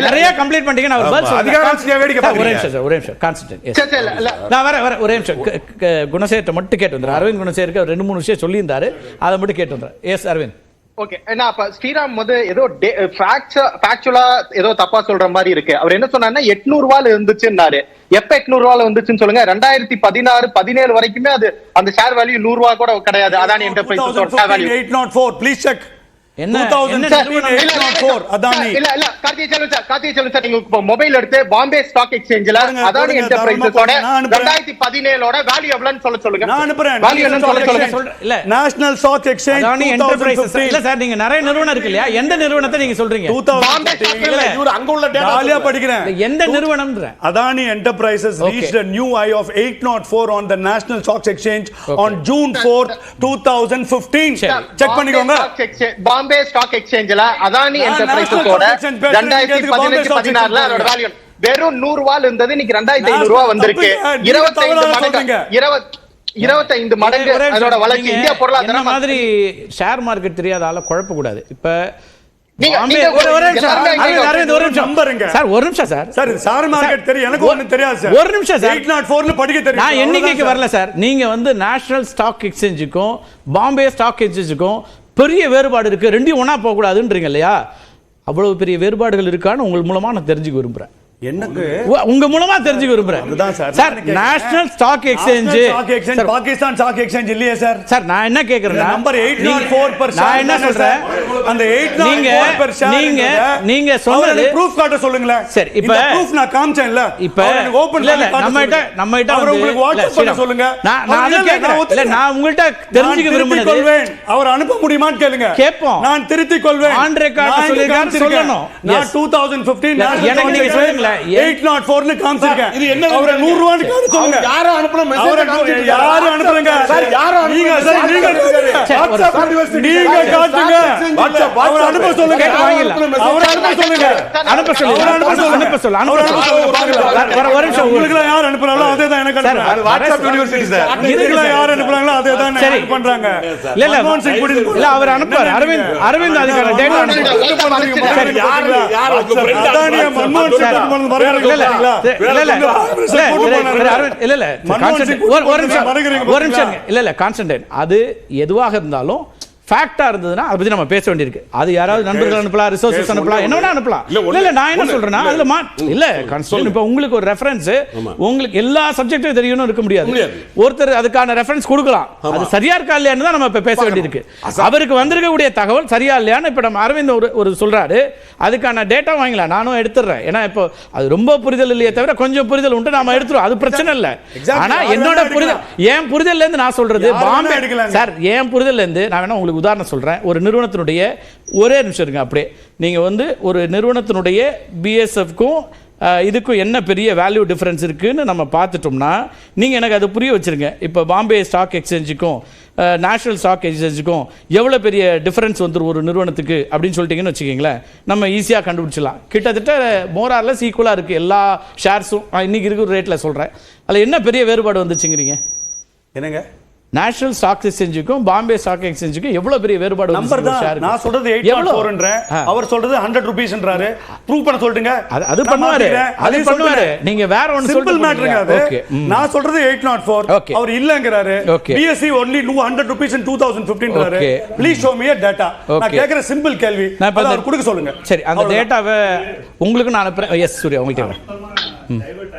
நிறைய கம்ப்ளீட் பண்ணிட்டீங்க. நான் ஒரு பதில் சொல்றேன். ஒரே நிமிஷம் கான்சென்ட்ரேட். நான் வர ஒரே நிமிஷம் குணசேகரத்தை மட்டும் கேட்டு வந்துடுறேன். அரவிந்த் குணசேகருக்கு 2-3 விஷயம் சொல்லியிருந்தாரு, அதை மட்டும் கேட்டு வந்துடுறேன். எஸ் அரவிந்த். ஓகே, நான் அப்ப ஸ்ரீராம் வந்து ஏதோ ஃபேக்சுவலா ஏதோ தப்பா சொல்ற மாதிரி இருக்கு. அவர் என்ன சொன்னாருன்னா 800 ரூபாய் இருந்துச்சுன்னாரு. எப்ப 800 ரூபாய் வந்துச்சுன்னு சொல்லுங்க. 2016-17 வரைக்குமே அது அந்த ஷேர் வேல்யூ 100 ரூபாய் கூட கிடையாது. Adani Enterprises share value 804. Please check. இல்ல கார்த்திகை செல்வன் சார், நீங்க இப்ப மொபைல் எடுத்து பாம்பே ஸ்டாக் எக்ஸ்சேஞ்சில அதானி என்டர்பிரைசஸோட 2017ஓட வேல்யூ எவ்வளவுன்னு சொல்லுங்க. நான் அனுப்புறேன். வேல்யூ என்னன்னு சொல்லுங்க. இல்ல National stock Exchange Adani Enterprises இல்ல சார், நீங்க நிறைய நிறுவனம் இருக்கு இல்லையா, எந்த நிறுவனத்தை நீங்க சொல்றீங்க? இவரு அங்க உள்ள டேட்டா ஜாலியா படிக்கிறேன். எந்த நிறுவனம்ன்ற Adani Enterprises reached a new high of 804 on the National Stock Exchange on June 4th, 2015. Check பண்ணிக்கோங்க. பாம்பே ஸ்டாக் எக்ஸ்சேஞ்சில அதானி என்டர்பிரைசஸோட 2015-16ல அதோட வேல்யூ வெறும் 100 ரூபாய் இருந்தது. இன்னைக்கு 2500 ரூபாய் வந்திருக்கு. 25 மடங்கு அதோட வளர்ச்சி. இந்தியா பொருளாதாரம் மாதிரி ஷேர் மார்க்கெட் தெரியாத ஆள குழப்ப கூடாது. இப்ப எண்ணிக்கைக்கு வரல சார். நீங்க வந்து நேஷனல் ஸ்டாக் எக்ஸ்சேஞ்சுக்கும் பாம்பே ஸ்டாக் எக்ஸ்சேஞ்சுக்கும் பெரிய வேறுபாடு இருக்கு, ரெண்டையும் ஒண்ணா போக கூடாதுன்றீங்க இல்லையா? அவ்வளவு பெரிய வேறுபாடுகள் இருக்கான்னு உங்கள் மூலமா நான் தெரிஞ்சுக்க விரும்புறேன். உங்க மூலமா தெரிஞ்சுக்க விரும்புறேன் sir. National stock exchange Pakistan stock exchange இல்லையே சார். சார் நான் என்ன கேக்குறேன்னா நம்பர் 804%. நான் என்ன சொல்றேன், அந்த 804% நீங்க சொன்னது ப்ரூஃப் காட்ட சொல்லுங்களே. சரி, இப்ப ப்ரூஃப் நான் காமிச்சேன்ல. இப்ப ஓபன் நம்மகிட்ட உங்களுக்கு வாட்ஸ்அப் பண்ண சொல்லுங்க. நான் அது கேக்குறேன். இல்ல நான் உங்கள்ட்ட தெரிஞ்சுக்க விரும்புறேன். அவர் அனுப்ப முடியுமான்னு கேளுங்க. கேப்போம். நான் திருத்திக் கொள்வேன். ஆன் ரெக்கார்ட் சொல்லிருக்காரு சொல்லணும். நான் 2015 எனக்கு நீங்க சொல்லுங்க. 804 னு காமிச்சிருக்கேன். இது என்ன அவரை 100 ரூபாய்க்கு காமிச்சு சொல்லுங்க. யாரோ அனுப்புன மெசேஜ் காமிச்சிருங்க. யாரோ அனுப்புறங்க சார். யாரோ நீங்க வாட்ஸ்அப் நீங்க காட்டுங்க. வாட்ஸ்அப் அவர் அனுப்ப சொல்லுங்க. அவர் அனுப்ப சொல்லுங்க. அனுப்ப சொல்லுங்க. அனுப்ப சொல்லுங்க. ஒரு நிமிஷம். உங்களுக்கு யார் அனுப்புறாங்களோ அதே தான் எனக்கு அனுப்புறாங்க. WhatsApp university sir. இதுல யார் அனுப்புறாங்களோ அதே தான் எனக்கு பண்றாங்க. இல்ல இல்ல அவர் அனுப்புறாரு. அரவிந்த் அதுக்கான டேட்டா அனுப்புறாரு. யார் உங்க ஃப்ரெண்ட் அதானியா மன்மோகன் சிங் அது எதுவாக இருந்தாலும் ஃபேக்டா இருந்ததுன்னா அதை பத்தி நம்ம பேச வேண்டியிருக்கு. அது யாராவது நண்பர்கள் அனுப்பலாம், ரிசோர்சஸ் அனுப்பலாம், என்ன வேணா அனுப்பலாம். இல்ல நான் என்ன சொல்றேன்னா அதுல இல்ல கான்ஸ்டிடியூஷன் இப்ப உங்களுக்கு ஒரு ரெஃபரன்ஸ், உங்களுக்கு எல்லா சப்ஜெக்ட்டும் தெரியணும் இருக்க முடியாது. ஒருத்தர் அதுக்கான ரெஃபரன்ஸ் கொடுக்கலாம், அது சரியா இருக்கா இல்லையான்னு தான் நம்ம இப்ப பேச வேண்டியிருக்கு. அவருக்கு வந்திருக்கக்கூடிய தகவல் சரியா இல்லையான்னு இப்ப நம்ம அரவிந்த் ஒரு சொல்றாரு, அதுக்கான டேட்டா வாங்கலாம், நானும் எடுத்துறேன். ஏன்னா இப்போ அது ரொம்ப புரிதல் இல்லையே தவிர கொஞ்சம் புரிதல் உண்டு, நாம எடுத்துறோம், அது பிரச்சனை இல்லை. ஆனா என்னோட புரிதல், என் புரிதல்ல இருந்து நான் சொல்றது பாம்பே சார், என் புரிதல்ல இருந்து நான் வேணா உங்களுக்கு உதாரணம் சொல்றேன். ஒரு நிறுவனத்தினுடைய ஒரே நிமிஷம் இருங்க, அப்படியே நீங்க வந்து ஒரு நிறுவனத்தினுடைய பிஎஸ்எஃப்க்கும் இதுக்கும் என்ன பெரிய வேல்யூ டிஃபரன்ஸ் இருக்குன்னு நம்ம பார்த்துட்டோம்னா நீங்கள் எனக்கு அதை புரிய வச்சுருங்க. இப்போ பாம்பே ஸ்டாக் எக்ஸ்சேஞ்சுக்கும் நேஷனல் ஸ்டாக் எக்ஸ்சேஞ்சுக்கும் எவ்வளோ பெரிய டிஃபரன்ஸ் வந்துடும் ஒரு நிறுவனத்துக்கு அப்படின்னு சொல்லிட்டீங்கன்னு வச்சுக்கிங்களேன், நம்ம ஈஸியாக கண்டுபிடிச்சிடலாம். கிட்டத்தட்ட மோரார்லெஸ் ஈக்குவலாக இருக்குது எல்லா ஷேர்ஸும். இன்றைக்கி இருக்கிற ரேட்டில் சொல்கிறேன். அதில் என்ன பெரிய வேறுபாடு வந்துச்சுங்கிறீங்க? என்னங்க நேஷனல் ஸ்டாக் எக்ஸ்சேஞ்சுக்கும் பாம்பே ஸ்டாக் எக்ஸ்சேஞ்சுக்கும் எவ்வளவு பெரிய வேறுபாடு? நம்பர் தான் நான் சொல்றது 804ன்ற, அவர் சொல்றது 100 ரூபீஸ்ன்றாரு. ப்ரூவ் பண்ண சொல்லுங்க. அது பண்ணுவாரு, அது பண்ணுவாரு. நீங்க வேற ஒன்னு சிம்பிள் மேட்டருங்க அது. நான் சொல்றது 804, அவர் இல்லங்கறாரு. BSE only 100 rupees in 2015ன்றாரு. Please show me a data. நான் கேக்குற சிம்பிள் கேள்வி, அவர் கொடுக்க சொல்லுங்க. சரி, அந்த டேட்டாவை உங்களுக்கு நான் அனுப்புறேன். எஸ் சூர்யா, உங்களுக்கு